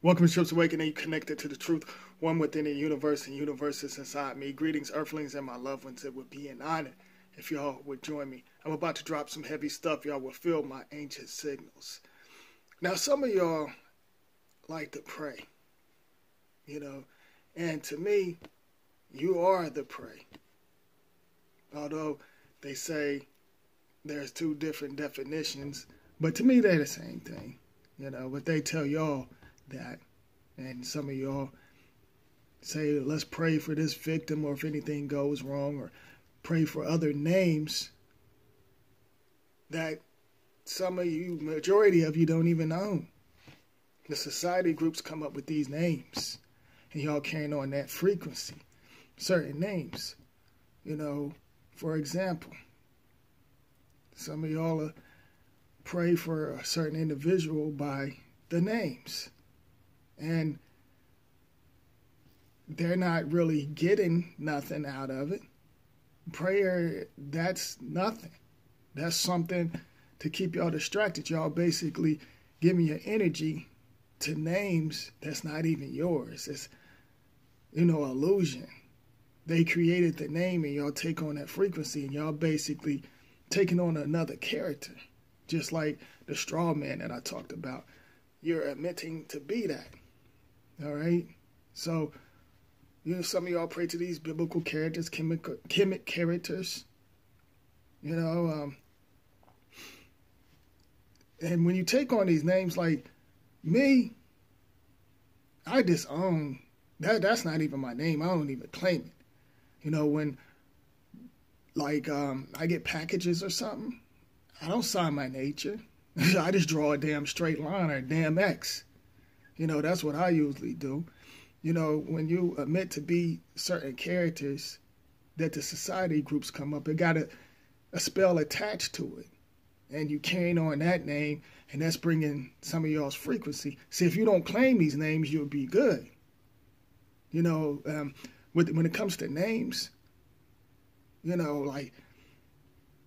Welcome to Strips Awakening, connected to the truth, one within the universe and universes inside me. Greetings, earthlings and my loved ones. It would be an honor if y'all would join me. I'm about to drop some heavy stuff. Y'all will feel my ancient signals. Now, some of y'all like to pray, and to me, you are the prey. Although they say there's two different definitions, but to me, they're the same thing, but they tell y'all that, and some of y'all say, let's pray for this victim, or if anything goes wrong, or pray for other names that some of you, majority of you, don't even own. The society groups come up with these names, and y'all carrying on that frequency. Certain names, for example, some of y'all pray for a certain individual by the names, and they're not really getting nothing out of it. Prayer, that's nothing. That's something to keep y'all distracted. Y'all basically giving your energy to names that's not even yours. It's, illusion. They created the name, and y'all take on that frequency, and y'all basically taking on another character, just like the straw man that I talked about. You're admitting to be that. All right? So, some of y'all pray to these biblical characters, chemic characters, and when you take on these names like me, I disown that. That's not even my name. I don't even claim it. When I get packages or something, I don't sign my nature. I just draw a damn straight line or a damn X. That's what I usually do. When you admit to be certain characters that the society groups come up, it got a spell attached to it. And you carrying on that name, and that's bringing some of y'all's frequency. See, if you don't claim these names, you'll be good. When it comes to names,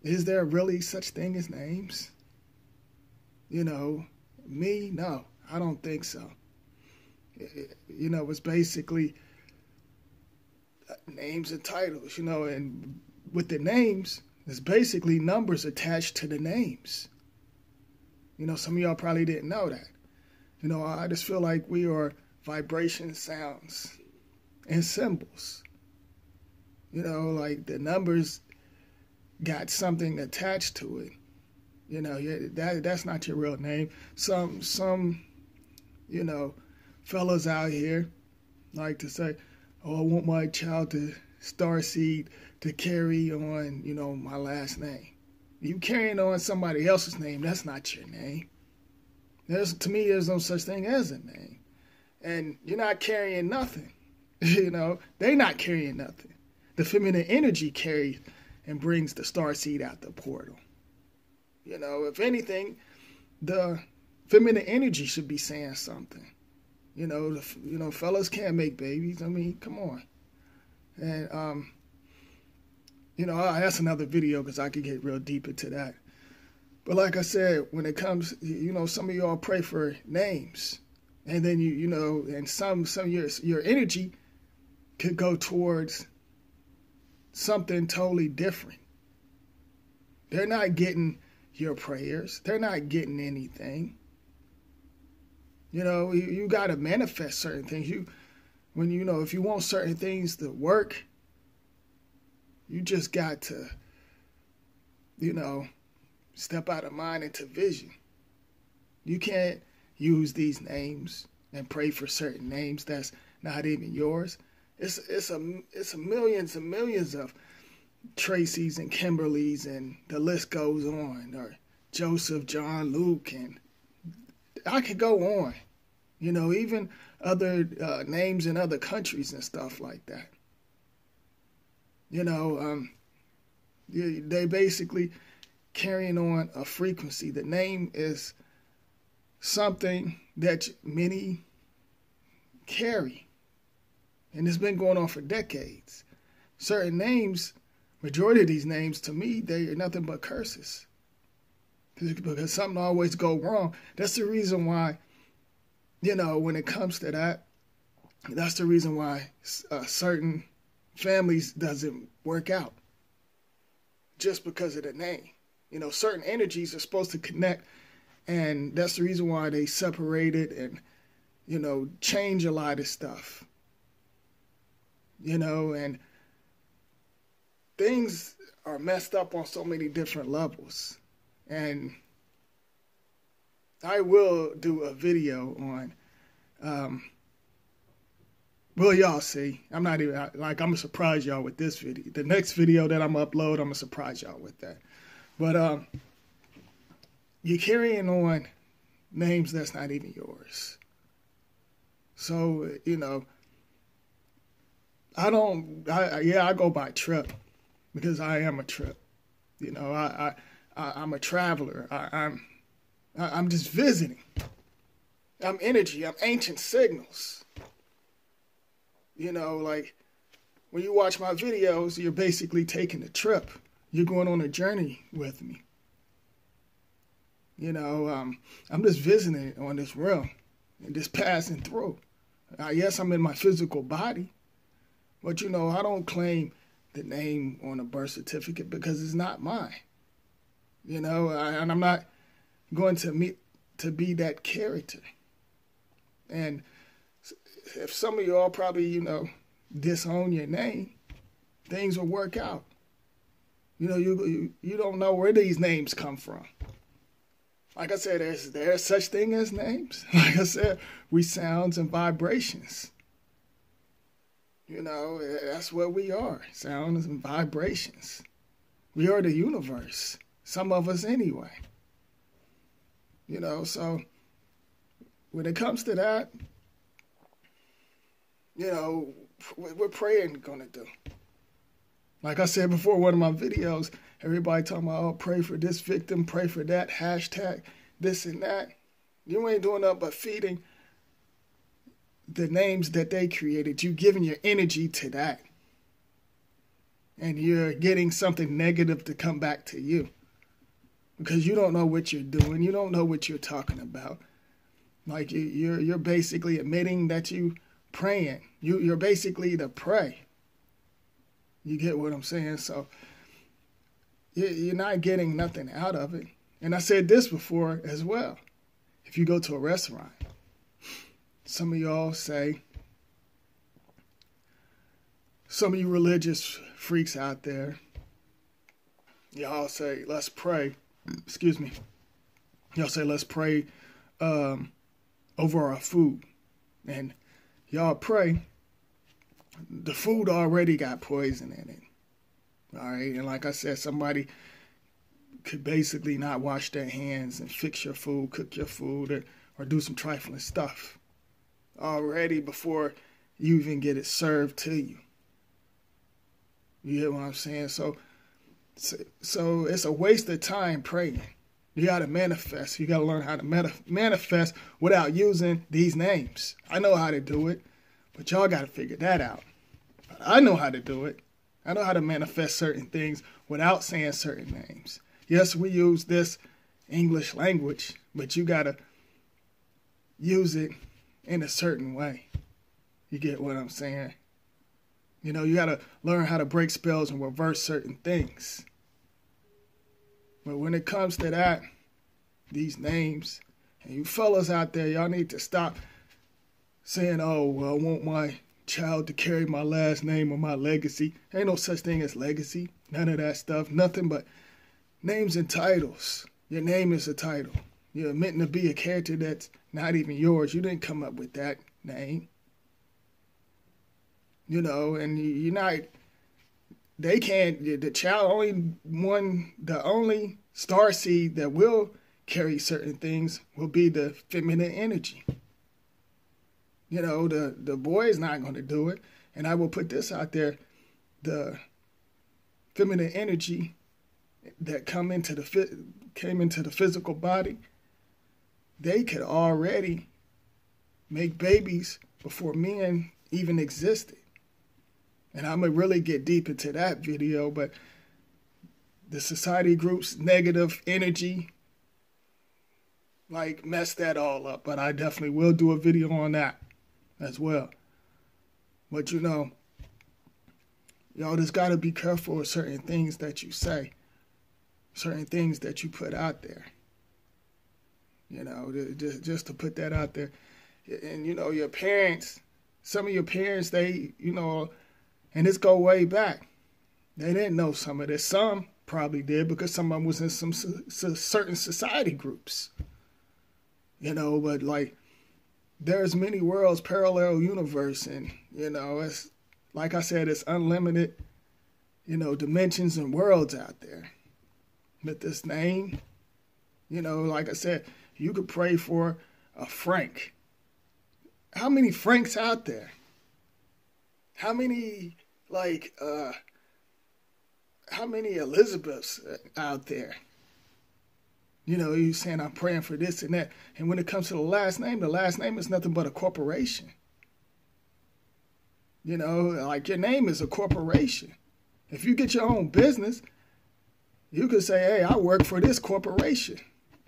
is there really such thing as names? Me, no, I don't think so. It's basically names and titles, and with the names, it's basically numbers attached to the names. Some of y'all probably didn't know that. I just feel like we are vibration, sounds, and symbols. Like the numbers got something attached to it. That's not your real name. Some fellas out here like to say, oh, I want my child to starseed to carry on, my last name. You carrying on somebody else's name, that's not your name. To me, there's no such thing as a name. And you're not carrying nothing. They're not carrying nothing. The feminine energy carries and brings the starseed out the portal. If anything, the feminine energy should be saying something. Fellas can't make babies. I mean, come on. And, that's another video because I could get real deep into that. But like I said, when it comes, some of y'all pray for names. And then, and some of your energy could go towards something totally different. They're not getting your prayers. They're not getting anything. You got to manifest certain things. If you want certain things to work, you just got to, step out of mind into vision. You can't use these names and pray for certain names that's not even yours. It's a millions and millions of Tracys and Kimberlys, and the list goes on, or Joseph, John, Luke, and I could go on. Even other names in other countries and stuff like that. They basically carrying on a frequency. The name is something that many carry. And it's been going on for decades. Certain names, majority of these names, to me, they are nothing but curses. Because something always go wrong. That's the reason why when it comes to that, that's the reason why certain families doesn't work out, just because of the name. Certain energies are supposed to connect, and that's the reason why they separated and, change a lot of stuff. And things are messed up on so many different levels. And I will do a video on, well, y'all see. I'm not even, I'm going to surprise y'all with this video. The next video that I'm going to upload, I'm going to surprise y'all with that. But you're carrying on names that's not even yours. So, I go by Trip because I am a Trip. I'm a traveler. I'm just visiting. I'm energy. I'm ancient signals. Like when you watch my videos, you're basically taking a trip. You're going on a journey with me. I'm just visiting on this realm and just passing through. Yes, I'm in my physical body, but I don't claim the name on a birth certificate because it's not mine. And I'm not going to be that character. And if some of y'all probably, disown your name, things will work out. You don't know where these names come from. Like I said, there's such thing as names. Like I said, we sounds and vibrations. That's what we are, sounds and vibrations. We are the universe, some of us anyway. So when it comes to that, what praying gonna do? Like I said before, one of my videos, everybody talking about, oh, pray for this victim, pray for that, hashtag this and that. You ain't doing nothing but feeding the names that they created. You giving your energy to that. And you're getting something negative to come back to you. Because you don't know what you're doing. You don't know what you're talking about. Like you're basically admitting that you praying. You're basically the prey. You get what I'm saying? So you're not getting nothing out of it. And I said this before as well. If you go to a restaurant, some of y'all say, some of you religious freaks out there, y'all say, let's pray. Excuse me. Y'all say, let's pray over our food. And y'all pray. The food already got poison in it. All right. And like I said, somebody could basically not wash their hands and fix your food, cook your food, or do some trifling stuff already before you even get it served to you. You get what I'm saying? So it's a waste of time praying. You got to manifest. You got to learn how to manifest without using these names. I know how to do it, but y'all got to figure that out. But I know how to do it. I know how to manifest certain things without saying certain names. Yes, we use this English language, but you got to use it in a certain way. You get what I'm saying? You got to learn how to break spells and reverse certain things. But when it comes to that, these names, and you fellas out there, y'all need to stop saying, oh, well, I want my child to carry my last name or my legacy. Ain't no such thing as legacy. None of that stuff. Nothing but names and titles. Your name is a title. You're meant to be a character that's not even yours. You didn't come up with that name. And you're not, they can't, the child the only star seed that will carry certain things will be the feminine energy. The boy is not going to do it. And I will put this out there, the feminine energy that came into the physical body, they could already make babies before men even existed. And I'm going to really get deep into that video, but the society group's negative energy, like mess that all up. But I definitely will do a video on that as well. But y'all just got to be careful with certain things that you say, certain things that you put out there. Just to put that out there. And, your parents, some of your parents, they, and this go way back. They didn't know some of this. Some probably did because some of them was in some certain society groups. But like there's many worlds, parallel universe, and, it's, like I said, it's unlimited, dimensions and worlds out there. But this name, like I said, you could pray for a Frank. How many Franks out there? How many, how many Elizabeths out there? You saying I'm praying for this and that. And when it comes to the last name is nothing but a corporation. Like your name is a corporation. If you get your own business, you could say, hey, I work for this corporation,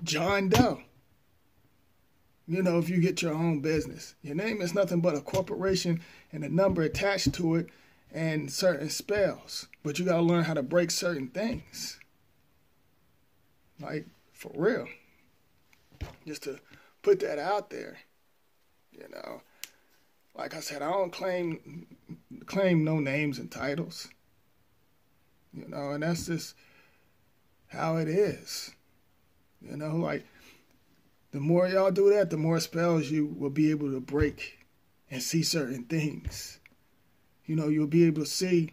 John Doe. If you get your own business, your name is nothing but a corporation and a number attached to it and certain spells. But you got to learn how to break certain things. Like, for real. Just to put that out there, Like I said, I don't claim no names and titles. And that's just how it is. Like, the more y'all do that, the more spells you will be able to break and see certain things. You'll be able to see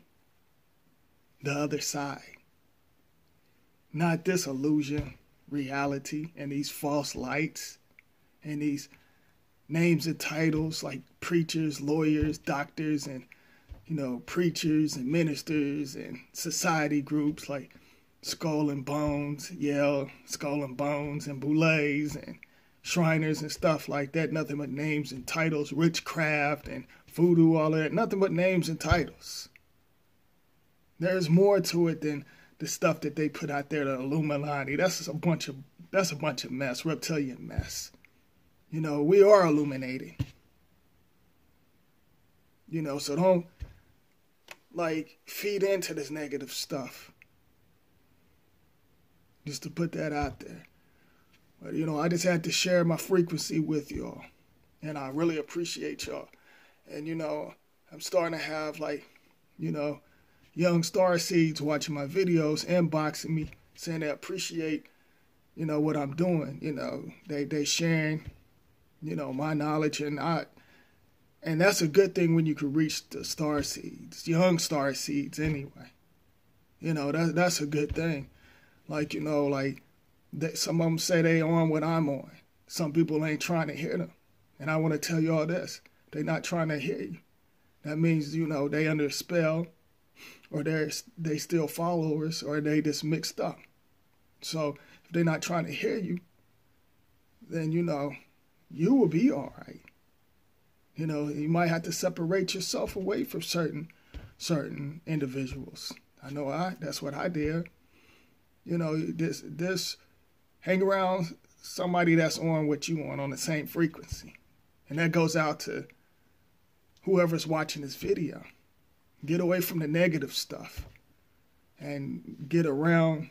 the other side. Not this illusion, reality, and these false lights, and these names and titles like preachers, lawyers, doctors, and, preachers and ministers and society groups like Skull and Bones, Yale, Skull and Bones, and Boulets, and Shriners and stuff like that. Nothing but names and titles, witchcraft and voodoo, all of that. Nothing but names and titles. There's more to it than the stuff that they put out there, the Illuminati. That's a bunch of mess, reptilian mess. We are illuminating. So don't feed into this negative stuff. Just to put that out there. But, I just had to share my frequency with y'all. And I really appreciate y'all. And, I'm starting to have, young star seeds watching my videos, inboxing me, saying they appreciate, what I'm doing. They sharing, my knowledge. And that's a good thing when you can reach the star seeds, young star seeds anyway. That's a good thing. Some of them say they on what I'm on. Some people ain't trying to hear them. And I want to tell y'all this. They're not trying to hear you. That means, they under a spell, or they still followers, or they just mixed up. So if they're not trying to hear you, then, you will be all right. You might have to separate yourself away from certain individuals. I know that's what I did. This hang around somebody that's on what you on the same frequency. And that goes out to whoever's watching this video. Get away from the negative stuff and get around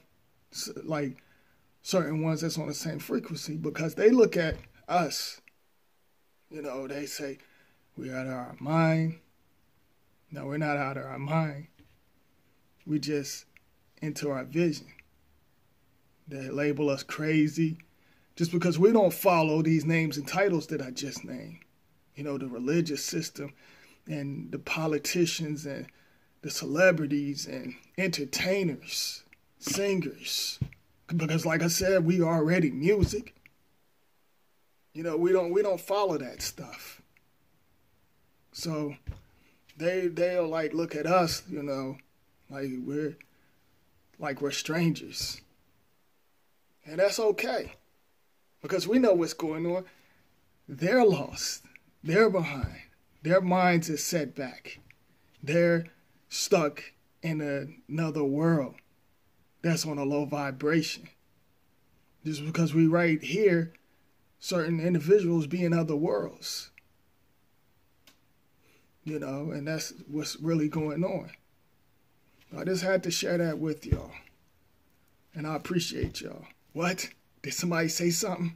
certain ones that's on the same frequency, because they look at us, they say we're out of our mind. No, we're not out of our mind. We just into our vision. They label us crazy just because we don't follow these names and titles that I just named. The religious system and the politicians and the celebrities and entertainers, singers. Because like I said, we already music. We don't follow that stuff. So they'll look at us, we're strangers. And that's okay. Because we know what's going on. They're lost. They're behind. Their minds is set back. They're stuck in another world that's on a low vibration. Just because we right here certain individuals be in other worlds. You know, and that's what's really going on. I just had to share that with y'all. And I appreciate y'all. What? Did somebody say something?